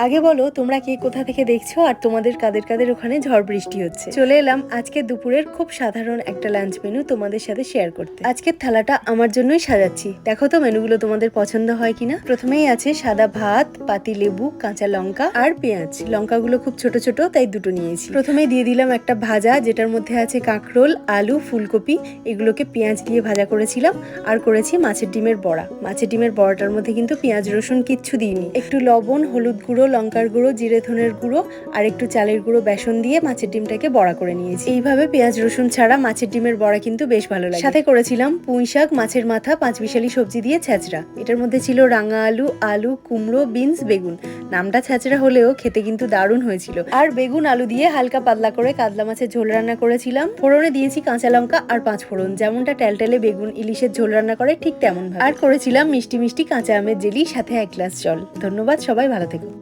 আগে বলো তোমরা কে কোথা থেকে দেখছো আর তোমাদের কাদের কাদের ওখানে ঝড় বৃষ্টি হচ্ছে। চলে এলাম আজকে দুপুরের খুব সাধারণ একটা লাঞ্চ মেনু তোমাদের সাথে শেয়ার করতে। আজকের থালাটা আমার জন্যই সাজাচ্ছি, দেখো তো মেনুগুলো তোমাদের পছন্দ হয় কিনা। প্রথমেই আছে সাদা ভাত, পাতি লেবু, কাঁচা লঙ্কা আর পেঁয়াজ। লঙ্কাগুলো খুব ছোট ছোট তাই দুটো নিয়েছি। প্রথমেই দিয়ে দিলাম একটা ভাজা, যেটার মধ্যে আছে কাঁকরোল, আলু, ফুলকপি। এগুলোকে পেঁয়াজ দিয়ে ভাজা করেছিলাম। আর করেছি মাছের ডিমের বড়া। মাছের ডিমের বড়াটার মধ্যে কিন্তু পেঁয়াজ রসুন কিচ্ছু দিইনি। একটু লবণ, হলুদ গুঁড়ো, লঙ্কার গুঁড়ো, জিরে ধনের গুঁড়ো আর একটু চালের গুঁড়ো, বেসন দিয়ে মাছের ডিমটাকে বড়া করে নিয়েছি। এইভাবে পেঁয়াজ রসুন ছাড়া মাছের ডিমের বড়া কিন্তু বেশ ভালো লাগে। সাথে করেছিলাম পুঁই শাক, মাছের মাথা, পাঁচমিশালি সবজি দিয়ে ছ্যাঁচড়া। এটার মধ্যে ছিল রাঙা আলু, আলু, কুমড়ো, বিনস, বেগুন। নামটা ছ্যাঁচড়া হলেও খেতে কিন্তু দারুণ হয়েছিল। আর বেগুন আলু দিয়ে হালকা পাতলা করে কাতলা মাছের ঝোল রান্না করেছিলাম। ফোড়নে দিয়েছি কাঁচা লঙ্কা আর 5 ফোড়ন, যেমনটা টেলটেলে বেগুন ইলিশের ঝোল রান্না করে ঠিক তেমন ভাবে। আর করেছিলাম মিষ্টি মিষ্টি কাঁচা আমের জেলি, সাথে 1 গ্লাস জল। ধন্যবাদ, সবাই ভালো থেকো।